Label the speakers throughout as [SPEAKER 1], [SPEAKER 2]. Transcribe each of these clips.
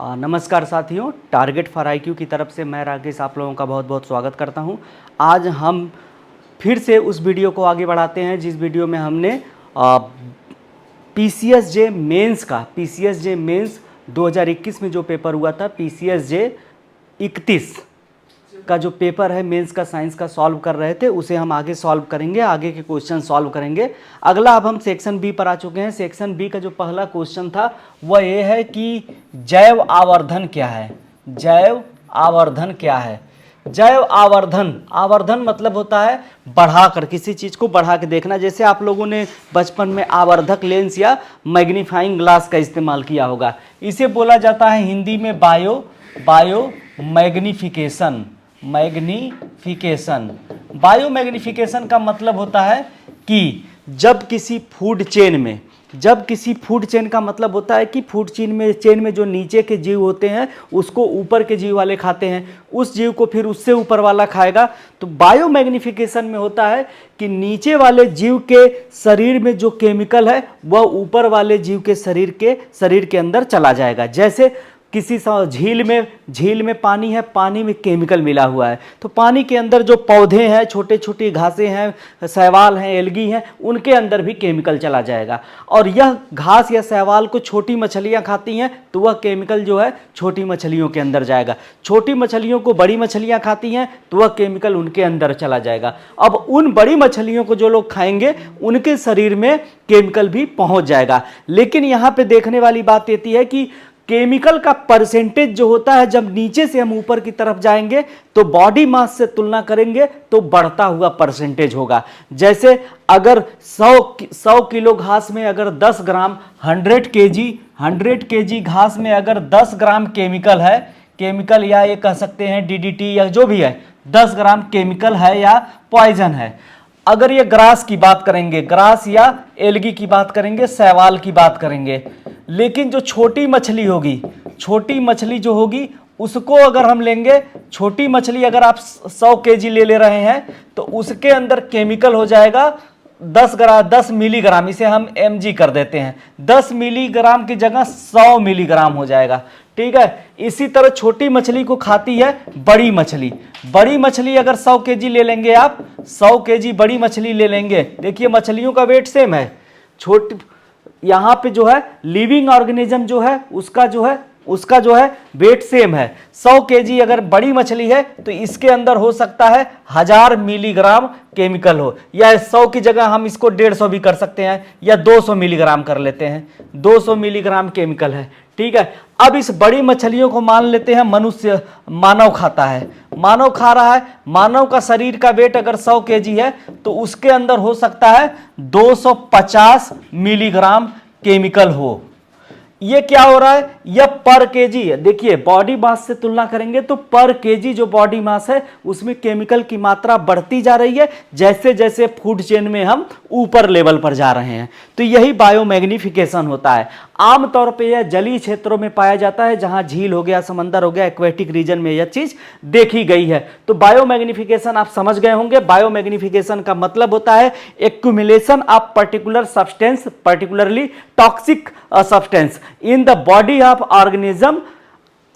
[SPEAKER 1] नमस्कार साथियों, target for IQ की तरफ से मैं राकेश आप लोगों का बहुत बहुत स्वागत करता हूं। आज हम फिर से उस वीडियो को आगे बढ़ाते हैं जिस वीडियो में हमने पीसीएसजे मेंस 2021 में जो पेपर हुआ था, पीसीएसजे 31 का जो पेपर है मेंस का साइंस का सॉल्व कर रहे थे, उसे हम आगे सॉल्व करेंगे, आगे के क्वेश्चन सॉल्व करेंगे। अगला अब हम सेक्शन बी पर आ चुके हैं। सेक्शन बी का जो पहला क्वेश्चन था वह ये है कि जैव आवर्धन क्या है। जैव आवर्धन क्या है? जैव आवर्धन मतलब होता है बढ़ाकर, किसी चीज़ को बढ़ा के देखना। जैसे आप लोगों ने बचपन में आवर्धक लेंस या मैग्नीफाइंग ग्लास का इस्तेमाल किया होगा। इसे बोला जाता है हिंदी में बायो मैग्निफिकेशन। बायोमैग्निफिकेशन का मतलब होता है कि जब किसी फूड चेन का मतलब होता है कि फूड चेन में जो नीचे के जीव होते हैं उसको ऊपर के जीव वाले खाते हैं, उस जीव को फिर उससे ऊपर वाला खाएगा। तो बायोमैग्निफिकेशन में होता है कि नीचे वाले जीव के शरीर में जो केमिकल है वह ऊपर वाले जीव के शरीर के अंदर चला जाएगा। जैसे किसी झील में पानी है, पानी में केमिकल मिला हुआ है, तो पानी के अंदर जो पौधे हैं, छोटे छोटी घासें हैं, शैवाल हैं, एल्गी हैं, उनके अंदर भी केमिकल चला जाएगा। और यह घास या शैवाल को छोटी मछलियां खाती हैं तो वह केमिकल जो है छोटी मछलियों के अंदर जाएगा। छोटी मछलियों को बड़ी मछलियां खाती हैं तो वह केमिकल उनके अंदर चला जाएगा। अब उन बड़ी मछलियों को जो लोग खाएंगे उनके शरीर में केमिकल भी पहुंच जाएगा। लेकिन यहाँ पे देखने वाली बात ये है कि केमिकल का परसेंटेज जो होता है, जब नीचे से हम ऊपर की तरफ जाएंगे तो बॉडी मास से तुलना करेंगे तो बढ़ता हुआ परसेंटेज होगा। जैसे अगर 100 किलो घास में अगर 10 ग्राम 100 केजी घास में अगर 10 ग्राम केमिकल या ये कह सकते हैं डीडीटी या जो भी है, 10 ग्राम केमिकल है या पॉइजन है। अगर ये ग्रास की बात करेंगे, ग्रास या एल्गी की बात करेंगे, शैवाल की बात करेंगे। लेकिन जो छोटी मछली जो होगी उसको अगर हम लेंगे, छोटी मछली अगर आप 100 केजी ले रहे हैं तो उसके अंदर केमिकल हो जाएगा 10 मिलीग्राम। इसे हम mg कर देते हैं, 10 मिलीग्राम की जगह 100 मिलीग्राम हो जाएगा। ठीक है। इसी तरह छोटी मछली को खाती है बड़ी मछली अगर 100 केजी ले लेंगे, आप 100 केजी बड़ी मछली ले लेंगे। देखिए मछलियों का वेट सेम है, छोटी यहाँ पे जो है लिविंग ऑर्गेनिज्म जो है उसका जो है वेट सेम है। 100 केजी अगर बड़ी मछली है तो इसके अंदर हो सकता है 1000 मिलीग्राम केमिकल हो, या 100 की जगह हम इसको 150 भी कर सकते हैं या 200 मिलीग्राम कर लेते हैं। 200 मिलीग्राम केमिकल है। ठीक है। अब इस बड़ी मछलियों को मान लेते हैं मानव खाता है, मानव खा रहा है। मानव का शरीर का वेट अगर 100 केजी है तो उसके अंदर हो सकता है 250 मिलीग्राम केमिकल हो। ये क्या हो रहा है? यह पर केजी है। देखिए बॉडी मास से तुलना करेंगे तो पर केजी जो बॉडी मास है उसमें केमिकल की मात्रा बढ़ती जा रही है जैसे जैसे फूड चेन में हम ऊपर लेवल पर जा रहे हैं। तो यही बायोमैग्निफिकेशन होता है। आमतौर पे यह जलीय क्षेत्रों में पाया जाता है, जहां झील हो गया, समंदर हो गया, एक्वेटिक रीजन में यह चीज देखी गई है। तो बायोमैग्निफिकेशन आप समझ गए होंगे। बायोमैग्निफिकेशन का मतलब होता है accumulation of particular substance, particularly toxic substance in the body of organism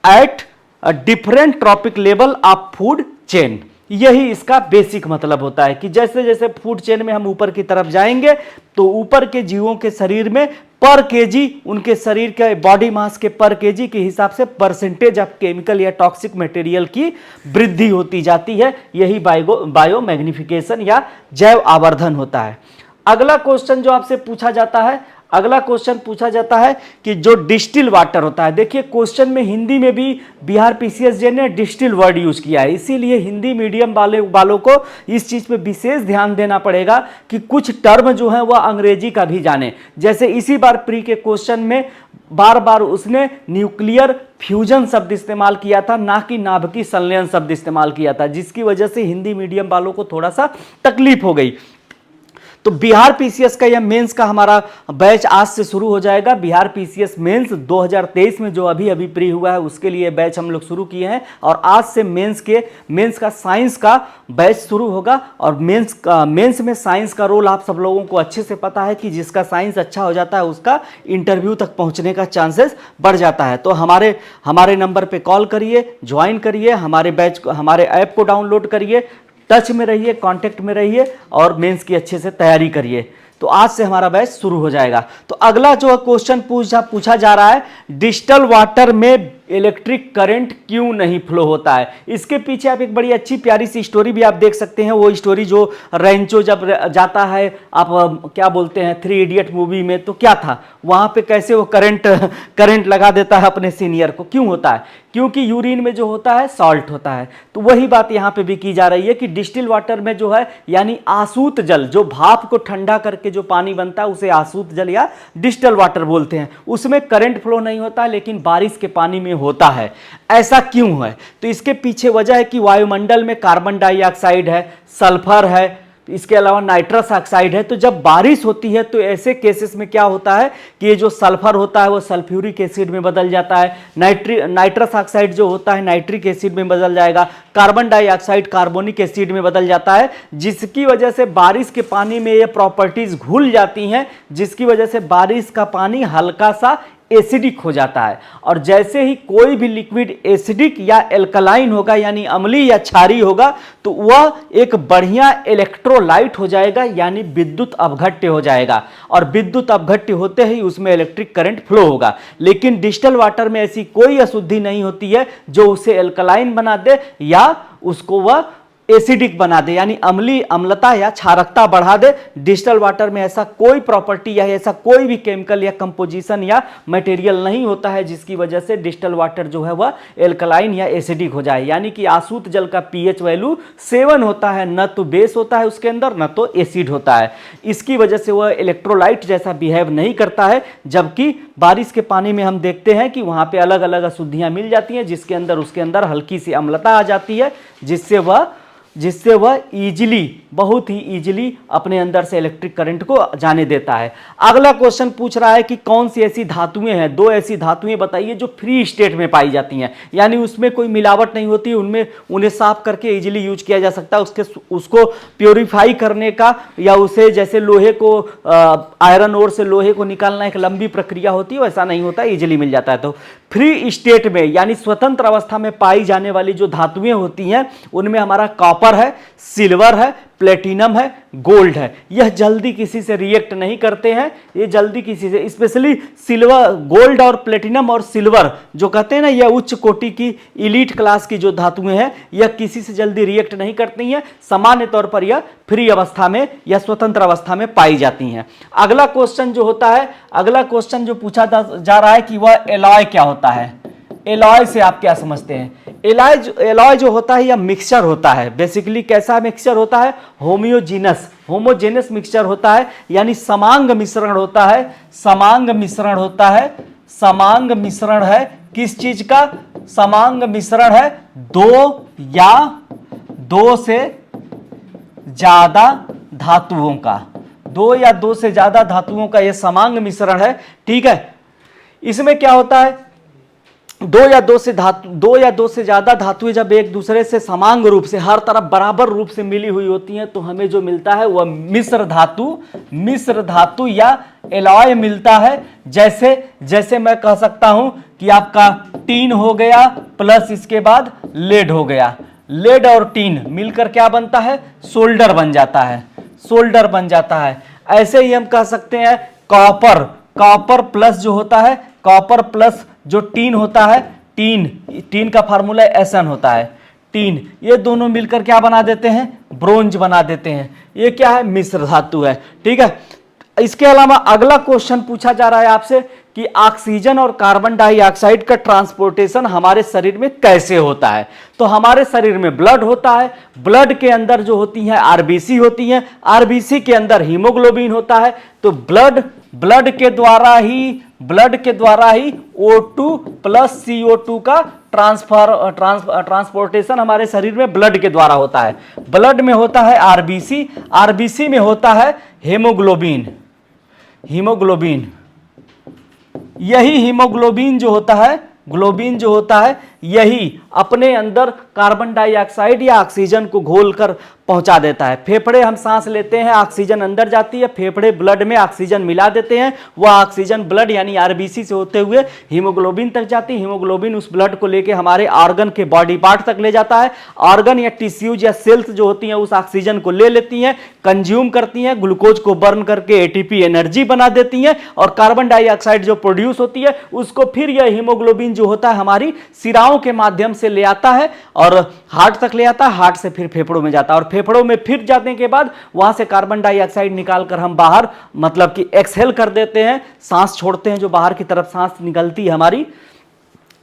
[SPEAKER 1] at a different trophic level of food chain। यही इसका बेसिक मतलब होता है कि जैसे जैसे फूड चेन में हम ऊपर की तरफ जाएंगे तो ऊपर के जीवों के शरीर में पर केजी, उनके शरीर के बॉडी मास के पर केजी के हिसाब से परसेंटेज ऑफ केमिकल या टॉक्सिक मटेरियल की वृद्धि होती जाती है। यही बायोमैग्निफिकेशन या जैव आवर्धन होता है। अगला क्वेश्चन जो आपसे पूछा जाता है कि जो डिस्टिल वाटर होता है। देखिए क्वेश्चन में हिंदी में भी बिहार पीसीएसजे ने डिस्टिल वर्ड यूज किया है, इसीलिए हिंदी मीडियम वालों को इस चीज पे विशेष ध्यान देना पड़ेगा कि कुछ टर्म जो है वह अंग्रेजी का भी जाने। जैसे इसी बार प्री के क्वेश्चन में बार बार उसने न्यूक्लियर फ्यूजन शब्द इस्तेमाल किया था, ना कि नाभिकीय संलयन शब्द इस्तेमाल किया था, जिसकी वजह से हिंदी मीडियम वालों को थोड़ा सा तकलीफ हो गई। तो बिहार पीसीएस का यह मेंस का हमारा बैच आज से शुरू हो जाएगा। बिहार पीसीएस मेंस 2023 में जो अभी अभी प्री हुआ है उसके लिए बैच हम लोग शुरू किए हैं, और आज से मेंस का साइंस का बैच शुरू होगा। और मेंस में साइंस का रोल आप सब लोगों को अच्छे से पता है कि जिसका साइंस अच्छा हो जाता है उसका इंटरव्यू तक पहुंचने का चांसेस बढ़ जाता है। तो हमारे नंबर पे कॉल करिए, ज्वाइन करिए, हमारे ऐप को डाउनलोड करिए, टच में रहिए, कांटेक्ट में रहिए और मेंस की अच्छे से तैयारी करिए। तो आज से हमारा बैच शुरू हो जाएगा। तो अगला जो क्वेश्चन पूछा जा रहा है, डिजिटल वाटर में इलेक्ट्रिक करंट क्यों नहीं फ्लो होता है। इसके पीछे आप एक बड़ी अच्छी प्यारी सी स्टोरी भी आप देख सकते हैं। वो स्टोरी जो रेंचो जब जाता है, आप क्या बोलते हैं, 3 इडियट मूवी में, तो क्या था वहां पे, कैसे वो करंट लगा देता है अपने सीनियर को। क्यों होता है? क्योंकि यूरिन में जो होता है सॉल्ट होता है। तो वही बात यहाँ पे भी की जा रही है कि डिस्टिल वाटर में जो है, यानी आसूत जल, जो भाप को ठंडा करके जो पानी बनता है उसे आसूत जल या डिस्टिल वाटर बोलते हैं, उसमें करंट फ्लो नहीं होता है, लेकिन बारिश के पानी में होता है। ऐसा क्यों है? तो इसके पीछे वजह है कि वायुमंडल में कार्बन डाइऑक्साइड है, सल्फर है, इसके अलावा नाइट्रस ऑक्साइड है। तो जब बारिश होती है तो ऐसे केसेस में क्या होता है कि ये जो सल्फर होता है वो सल्फ्यूरिक एसिड में बदल जाता है, नाइट्रस ऑक्साइड जो होता है नाइट्रिक एसिड में बदल जाएगा, कार्बन डाइऑक्साइड कार्बोनिक एसिड में बदल जाता है, जिसकी वजह से बारिश के पानी में ये प्रॉपर्टीज घुल जाती हैं, जिसकी वजह से बारिश का पानी हल्का सा एसिडिक हो जाता है। और जैसे ही कोई भी लिक्विड एसिडिक या एल्कलाइन होगा, यानी अम्लीय या क्षारीय होगा, तो वह एक बढ़िया इलेक्ट्रोलाइट हो जाएगा, यानी विद्युत अपघट्य हो जाएगा। और विद्युत अपघट्य होते ही उसमें इलेक्ट्रिक करंट फ्लो होगा। लेकिन डिस्टिल वाटर में ऐसी कोई अशुद्धि नहीं होती है जो उसे एल्कलाइन बना दे या उसको वह एसिडिक बना दे, यानी अम्लता या क्षारकता बढ़ा दे। डिस्टिल वाटर में ऐसा कोई प्रॉपर्टी या ऐसा कोई भी केमिकल या कंपोजिशन या मटेरियल नहीं होता है जिसकी वजह से डिस्टिल वाटर जो है वह एल्कलाइन या एसिडिक हो जाए। यानी कि आसूत जल का पीएच वैल्यू 7 होता है, न तो बेस होता है उसके अंदर, न तो एसिड होता है। इसकी वजह से वह इलेक्ट्रोलाइट जैसा बिहेव नहीं करता है। जबकि बारिश के पानी में हम देखते हैं कि वहां पे अलग अलग अशुद्धियां मिल जाती हैं, उसके अंदर हल्की सी अम्लता आ जाती है, जिससे वह बहुत ही इजीली अपने अंदर से इलेक्ट्रिक करंट को जाने देता है। अगला क्वेश्चन पूछ रहा है कि कौन सी ऐसी धातुएं हैं, 2 ऐसी धातुएं बताइए जो फ्री स्टेट में पाई जाती हैं, यानी उसमें कोई मिलावट नहीं होती, उन्हें साफ करके इजीली यूज किया जा सकता है। उसको प्योरीफाई करने का या उसे जैसे लोहे को आयरन ओर से लोहे को निकालना एक लंबी प्रक्रिया होती है, वैसा नहीं होता, इजीली मिल जाता है। तो फ्री स्टेट में यानी स्वतंत्र अवस्था में पाई जाने वाली जो धातुएं होती हैं उनमें हमारा कॉपर है, सिल्वर है, प्लेटिनम है, गोल्ड है। यह जल्दी किसी से रिएक्ट नहीं करते हैं, ये जल्दी किसी से, स्पेशली सिल्वर, गोल्ड और प्लेटिनम और सिल्वर जो कहते हैं ना, यह उच्च कोटि की इलीट क्लास की जो धातुएं हैं, यह किसी से जल्दी रिएक्ट नहीं करती हैं। सामान्य तौर पर यह फ्री अवस्था में या स्वतंत्र अवस्था में पाई जाती हैं। अगला क्वेश्चन जो पूछा जा रहा है कि वह एलॉय क्या होता है। एलॉय से आप क्या समझते हैं? एलॉय जो होता है यह मिक्सचर होता है। बेसिकली कैसा मिक्सचर होता है? होमोजेनस मिक्सचर होता है, यानी समांग मिश्रण होता है। समांग मिश्रण है किस चीज का? समांग मिश्रण है 2 से ज्यादा धातुओं का, 2 या 2 से ज्यादा धातुओं का यह समांग मिश्रण है। ठीक है, इसमें क्या होता है, 2 या 2 से ज्यादा धातुएं जब एक दूसरे से समांग रूप से हर तरफ बराबर रूप से मिली हुई होती हैं तो हमें जो मिलता है वह मिश्र धातु या एलॉय मिलता है। जैसे मैं कह सकता हूं कि आपका टीन हो गया प्लस इसके बाद लेड हो गया। लेड और टीन मिलकर क्या बनता है? सोल्डर बन जाता है। ऐसे ही हम कह सकते हैं कॉपर प्लस जो होता है, कॉपर प्लस जो टीन होता है, टीन का फार्मूला Sn होता है। टीन, ये दोनों मिलकर क्या बना देते हैं? ब्रोंज बना देते हैं। ये क्या है? मिश्र धातु है। ठीक है, इसके अलावा अगला क्वेश्चन पूछा जा रहा है आपसे कि ऑक्सीजन और कार्बन डाइऑक्साइड का ट्रांसपोर्टेशन हमारे शरीर में कैसे होता है। तो हमारे शरीर में ब्लड होता है, ब्लड के अंदर जो होती है आरबीसी होती है, आरबीसी के अंदर हीमोग्लोबिन होता है। तो ब्लड के द्वारा ही O2 प्लस CO2 का ट्रांसपोर्टेशन हमारे शरीर में ब्लड के द्वारा होता है। ब्लड में होता है आरबीसी में होता है हेमोग्लोबिन, हीमोग्लोबिन, यही हीमोग्लोबिन जो होता है, ग्लोबिन जो होता है, यही अपने अंदर कार्बन डाइऑक्साइड या ऑक्सीजन को घोलकर पहुंचा देता है। फेफड़े हम सांस लेते हैं, ऑक्सीजन अंदर जाती है, फेफड़े ब्लड में ऑक्सीजन मिला देते हैं, वह ऑक्सीजन ब्लड यानी आरबीसी से होते हुए हीमोग्लोबिन तक जाती है। हीमोग्लोबिन उस ब्लड को लेके हमारे ऑर्गन के बॉडी पार्ट तक ले जाता है। ऑर्गन या टिश्यूज या सेल्स जो होती हैं उस ऑक्सीजन को ले लेती हैं, कंज्यूम करती हैं, ग्लूकोज को बर्न करके एटीपी एनर्जी बना देती हैं, और कार्बन डाइऑक्साइड जो प्रोड्यूस होती है उसको फिर यह हीमोग्लोबिन जो होता है हमारी सिराओं के माध्यम से ले आता है और हार्ट तक ले आता है, हार्ट से फिर फेफड़ों में जाता है, और फेफड़ों में फिर जाने के बाद वहां से कार्बन डाइऑक्साइड निकालकर हम बाहर मतलब कि एक्सहेल कर देते हैं, सांस छोड़ते हैं, जो बाहर की तरफ सांस निकलती है हमारी,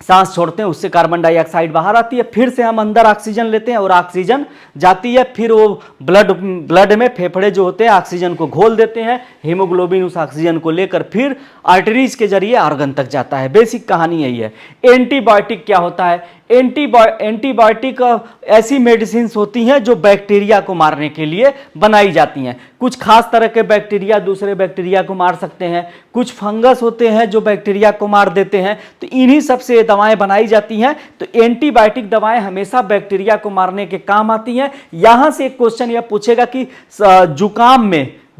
[SPEAKER 1] सांस छोड़ते हैं, उससे कार्बन डाइऑक्साइड बाहर आती है, फिर से हम अंदर ऑक्सीजन लेते हैं और ऑक्सीजन जाती है, फिर वो ब्लड में फेफड़े जो होते हैं ऑक्सीजन को घोल देते हैं, हीमोग्लोबिन उस ऑक्सीजन को लेकर फिर आर्टरीज के जरिए ऑर्गन तक जाता है। बेसिक कहानी यही है। एंटीबायोटिक क्या होता है? एंटीबायोटिक ऐसी मेडिसिन होती हैं जो बैक्टीरिया को मारने के लिए बनाई जाती हैं। कुछ खास तरह के बैक्टीरिया दूसरे बैक्टीरिया को मार सकते हैं, कुछ फंगस होते हैं जो बैक्टीरिया को मार देते हैं, तो इन्हीं सबसे दवाएं बनाई जाती हैं। तो एंटीबायोटिक दवाएं हमेशा बैक्टीरिया को मारने के काम आती हैं। यहां से एक क्वेश्चन यह पूछेगा कि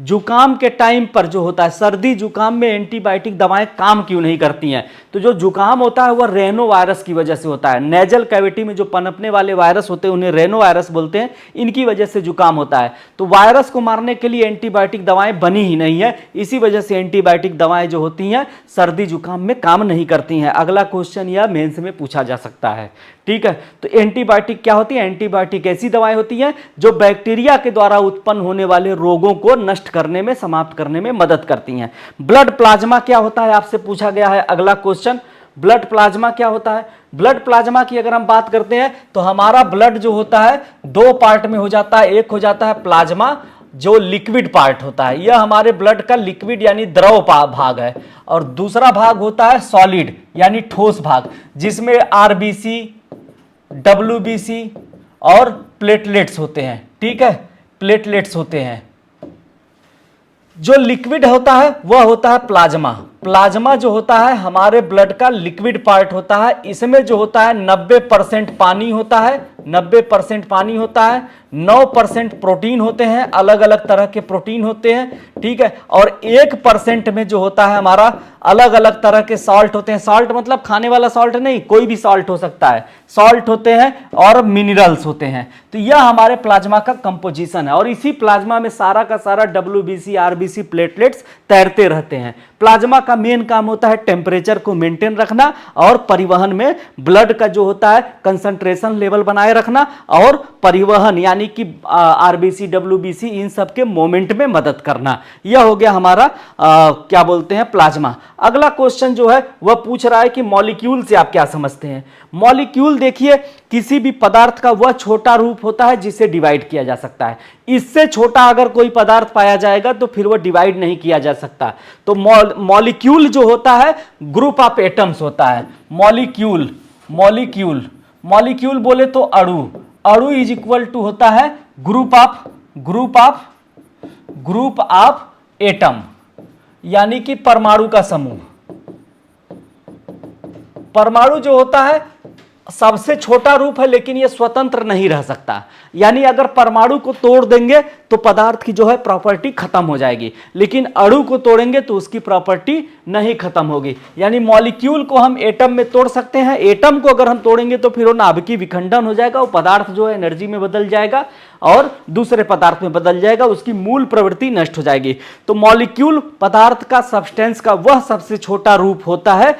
[SPEAKER 1] जुकाम के टाइम पर जो होता है, सर्दी जुकाम में एंटीबायोटिक दवाएं काम क्यों नहीं करती हैं? तो जो जुकाम होता है वह रेनो वायरस की वजह से होता है। नेजल कैविटी में जो पनपने वाले वायरस होते हैं उन्हें रेनो वायरस बोलते हैं, इनकी वजह से जुकाम होता है। तो वायरस को मारने के लिए एंटीबायोटिक दवाएं बनी ही नहीं है, इसी वजह से एंटीबायोटिक दवाएं जो होती हैं सर्दी जुकाम में काम नहीं करती हैं। अगला क्वेश्चन यह मेंस में पूछा जा सकता है, ठीक है। तो एंटीबायोटिक क्या होती है? एंटीबायोटिक ऐसी दवाएं होती हैं जो बैक्टीरिया के द्वारा उत्पन्न होने वाले रोगों को नष्ट करने में, समाप्त करने में मदद करती हैं। ब्लड प्लाज्मा क्या होता है आपसे पूछा गया है अगला क्वेश्चन। ब्लड प्लाज्मा क्या होता है? ब्लड प्लाज्मा की अगर हम बात करते हैं तो हमारा ब्लड जो होता है दो पार्ट में हो जाता है। एक हो जाता है प्लाज्मा जो लिक्विड पार्ट होता है, यह हमारे ब्लड का लिक्विड यानी द्रव भाग है, और दूसरा भाग होता है सॉलिड यानी ठोस भाग, जिसमें आरबीसी, डब्ल्यूबीसी और प्लेटलेट्स होते हैं, ठीक है, प्लेटलेट्स होते हैं। जो लिक्विड होता है वह होता है प्लाज्मा। प्लाज्मा जो होता है हमारे ब्लड का लिक्विड पार्ट होता है। इसमें जो होता है 90% पानी होता है, 90% पानी होता है, 9% प्रोटीन होते हैं, अलग अलग तरह के प्रोटीन होते हैं, ठीक है, और 1% में जो होता है हमारा अलग अलग तरह के सॉल्ट होते हैं। सॉल्ट मतलब खाने वाला सॉल्ट नहीं, कोई भी सॉल्ट हो सकता है, सॉल्ट होते हैं और मिनरल्स होते हैं। तो यह हमारे प्लाज्मा का कंपोजिशन है, और इसी प्लाज्मा में सारा का सारा डब्ल्यूबीसी, आरबीसी, प्लेटलेट्स तैरते रहते हैं। प्लाज्मा का मेन काम होता है टेम्परेचर को मेंटेन रखना और परिवहन में ब्लड का जो होता है कंसंट्रेशन लेवल बनाए रखना, और परिवहन यानी कि आरबीसी, डब्ल्यूबीसी इन सब के मोमेंट में मदद करना। यह हो गया हमारा क्या बोलते हैं प्लाज्मा। अगला क्वेश्चन जो है वह पूछ रहा है कि मॉलिक्यूल से आप क्या समझते हैं। मॉलिक्यूल देखिए किसी भी पदार्थ का वह छोटा रूप होता है जिसे डिवाइड किया जा सकता है। इससे छोटा अगर कोई पदार्थ पाया जाएगा तो फिर वह डिवाइड नहीं किया जा सकता। तो मॉलिक्यूल जो होता है ग्रुप ऑफ एटम्स होता है। मॉलिक्यूल मॉलिक्यूल मॉलिक्यूल बोले तो अणु, अणु इज इक्वल टू होता है ग्रुप ऑफ एटम, यानी कि परमाणु का समूह। परमाणु जो होता है सबसे छोटा रूप है, लेकिन यह स्वतंत्र नहीं रह सकता। यानी अगर परमाणु को तोड़ देंगे तो पदार्थ की जो है प्रॉपर्टी खत्म हो जाएगी, लेकिन अणु को तोड़ेंगे तो उसकी प्रॉपर्टी नहीं खत्म होगी। यानी मॉलिक्यूल को हम एटम में तोड़ सकते हैं। एटम को अगर हम तोड़ेंगे तो फिर वो नाभिकीय विखंडन हो जाएगा, वो पदार्थ जो है एनर्जी में बदल जाएगा और दूसरे पदार्थ में बदल जाएगा, उसकी मूल प्रवृत्ति नष्ट हो जाएगी। तो मॉलिक्यूल पदार्थ का, सब्सटेंस का वह सबसे छोटा रूप होता है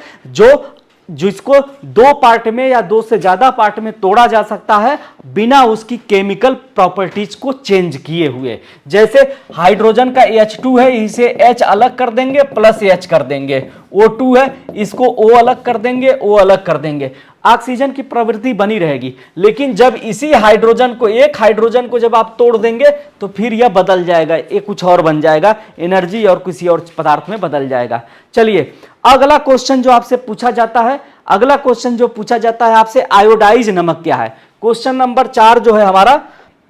[SPEAKER 1] जिसको दो पार्ट में या दो से ज्यादा पार्ट में तोड़ा जा सकता है बिना उसकी केमिकल प्रॉपर्टीज को चेंज किए हुए। जैसे हाइड्रोजन का H2 है, इसे H अलग कर देंगे प्लस H कर देंगे। O2 है, इसको O अलग कर देंगे, O अलग कर देंगे। ऑक्सीजन की प्रवृत्ति बनी रहेगी, लेकिन जब इसी हाइड्रोजन को, एक हाइड्रोजन को जब आप तोड़ देंगे तो फिर यह बदल जाएगा, ये कुछ और बन जाएगा, एनर्जी और किसी और पदार्थ में बदल जाएगा। चलिए अगला क्वेश्चन जो आपसे पूछा जाता है, आपसे आयोडाइज नमक क्या है। क्वेश्चन नंबर 4 जो है हमारा,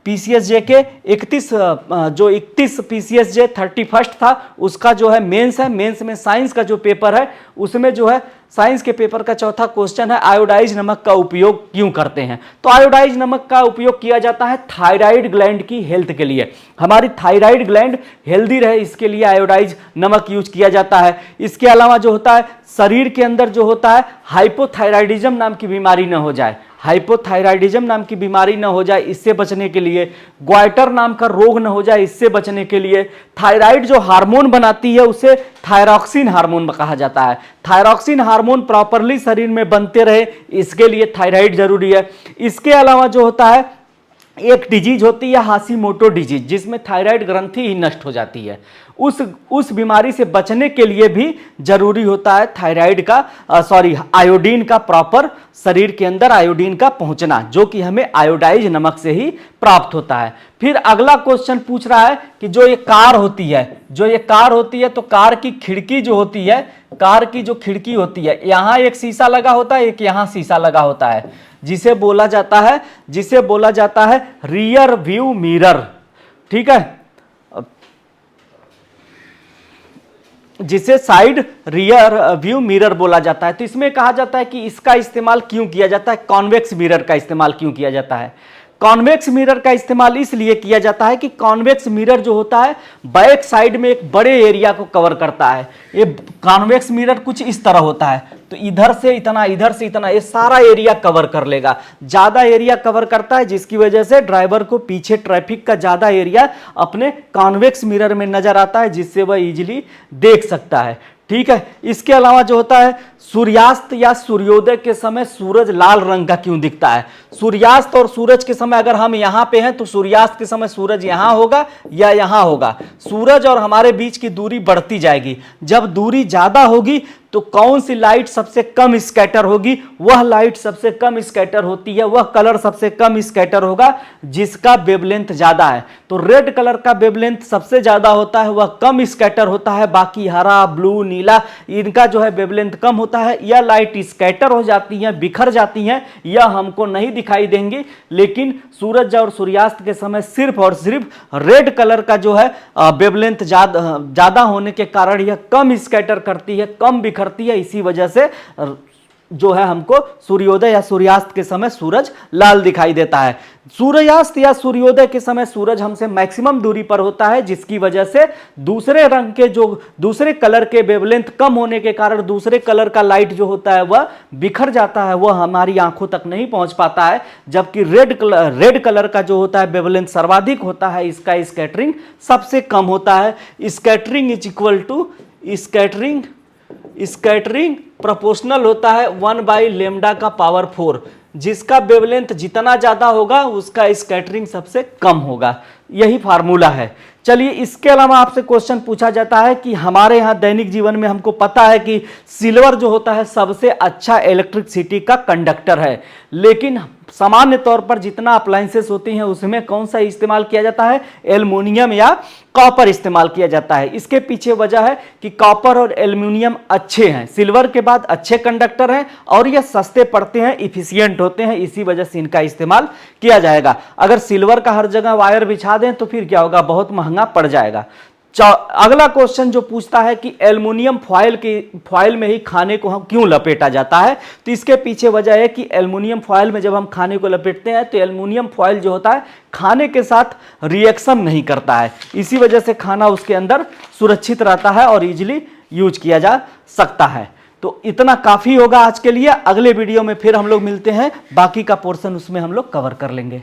[SPEAKER 1] पीसीएसजे के 31 पीसीएसजे 31 था उसका जो है मेंस है। मेंस में साइंस का जो पेपर है उसमें जो है साइंस के पेपर का चौथा क्वेश्चन है आयोडाइज नमक का उपयोग क्यों करते हैं। तो आयोडाइज नमक का उपयोग किया जाता है थायराइड ग्लैंड की हेल्थ के लिए, हमारी थायराइड ग्लैंड हेल्दी रहे इसके लिए आयोडाइज नमक यूज किया जाता है। इसके अलावा जो होता है शरीर के अंदर जो होता है हाइपोथायराइडिज्म नाम की बीमारी न हो जाए, हाइपोथायराइडिज्म नाम की बीमारी न हो जाए इससे बचने के लिए, ग्वाइटर नाम का रोग न हो जाए इससे बचने के लिए, थायराइड जो हार्मोन बनाती है उसे थायरॉक्सिन हार्मोन कहा जाता है, थायरॉक्सिन हार्मोन प्रॉपरली शरीर में बनते रहे इसके लिए थायराइड जरूरी है। इसके अलावा जो होता है एक डिजीज होती है हाशिमोटो डिजीज जिसमें थायराइड ग्रंथि ही नष्ट हो जाती है, उस बीमारी से बचने के लिए भी जरूरी होता है थायराइड का आयोडीन का प्रॉपर शरीर के अंदर आयोडीन का पहुंचना, जो कि हमें आयोडाइज नमक से ही प्राप्त होता है। फिर अगला क्वेश्चन पूछ रहा है कि जो ये कार होती है तो कार की खिड़की जो होती है, कार की जो खिड़की होती है यहां एक शीशा लगा होता है, एक यहां शीशा लगा होता है जिसे बोला जाता है रियर व्यू मिरर, ठीक है, जिसे साइड रियर व्यू मिरर बोला जाता है। तो इसमें कहा जाता है कि इसका इस्तेमाल क्यों किया जाता है, कॉन्वेक्स मिरर का इस्तेमाल क्यों किया जाता है। कॉन्वेक्स मिरर का इस्तेमाल इसलिए किया जाता है कि कॉन्वेक्स मिरर जो होता है बैक साइड में एक बड़े एरिया को कवर करता है। ये कॉन्वेक्स मिरर कुछ इस तरह होता है, तो इधर से इतना ये सारा एरिया कवर कर लेगा, ज्यादा एरिया कवर करता है जिसकी वजह से ड्राइवर को पीछे ट्रैफिक का ज्यादा एरिया अपने कॉन्वेक्स मिरर में नजर आता है जिससे वह इजीली देख सकता है, ठीक है। इसके अलावा जो होता है सूर्यास्त या सूर्योदय के समय सूरज लाल रंग का क्यों दिखता है। सूर्यास्त और सूरज के समय अगर हम यहां पे हैं तो सूर्यास्त के समय सूरज यहां होगा या यहां होगा, सूरज और हमारे बीच की दूरी बढ़ती जाएगी, जब दूरी ज्यादा होगी तो कौन सी लाइट सबसे कम स्कैटर होगी, वह लाइट सबसे कम स्कैटर होती है, वह कलर सबसे कम स्कैटर होगा जिसका वेवलेंथ ज्यादा है। तो रेड कलर का वेवलेंथ सबसे ज्यादा होता है, वह कम स्कैटर होता है, बाकी हरा ब्लू नीला इनका जो है वेवलेंथ कम होता है। यह लाइट स्कैटर हो जाती है, बिखर जाती हैं, यह हमको नहीं दिखाई देंगी, लेकिन सूरज और सूर्यास्त के समय सिर्फ और सिर्फ रेड कलर का जो है वेवलेंथ ज्यादा होने के कारण यह कम स्कैटर करती है, कम बिखरती है, इसी वजह से जो है हमको सूर्योदय या सूर्यास्त के समय सूरज लाल दिखाई देता है। सूर्यास्त या सूर्योदय के समय सूरज हमसे मैक्सिमम दूरी पर होता है जिसकी वजह से दूसरे रंग के जो दूसरे कलर के वेवलेंथ कम होने के कारण दूसरे कलर का लाइट जो होता है वह बिखर जाता है, वह हमारी आंखों तक नहीं पहुंच पाता है, जबकि रेड कलर का जो होता है वेवलेंथ सर्वाधिक होता है, इसका स्कैटरिंग सबसे कम होता है। Scattering is equal to scattering proportional होता है 1/λ का पावर 4, जिसका वेवलेंथ जितना ज्यादा होगा उसका स्कैटरिंग सबसे कम होगा, यही फार्मूला है। चलिए इसके अलावा आपसे क्वेश्चन पूछा जाता है कि हमारे यहाँ दैनिक जीवन में हमको पता है कि सिल्वर जो होता है सबसे अच्छा इलेक्ट्रिसिटी का कंडक्टर है, लेकिन सामान्य तौर पर जितना अप्लायंसेस होती हैं उसमें कौन सा इस्तेमाल किया जाता है, एल्युमिनियम या कॉपर इस्तेमाल किया जाता है। इसके पीछे वजह है कि कॉपर और एल्युमिनियम अच्छे हैं, सिल्वर के बाद अच्छे कंडक्टर हैं और ये सस्ते पड़ते हैं, इफिशियंट होते हैं, इसी वजह से इनका इस्तेमाल किया जाएगा। अगर सिल्वर का हर जगह वायर बिछा दें तो फिर क्या होगा, बहुत महंगा पड़ जाएगा। अगला क्वेश्चन जो पूछता है कि एल्युमिनियम फॉयल में ही खाने को हम क्यों लपेटा जाता है, तो इसके पीछे वजह है कि एल्युमिनियम फॉयल में जब हम खाने को लपेटते हैं तो एल्युमिनियम फॉयल जो होता है खाने के साथ रिएक्शन नहीं करता है, इसी वजह से खाना उसके अंदर सुरक्षित रहता है और इजीली यूज किया जा सकता है। तो इतना काफी होगा आज के लिए, अगले वीडियो में फिर हम लोग मिलते हैं, बाकी का पोर्शन उसमें हम लोग कवर कर लेंगे।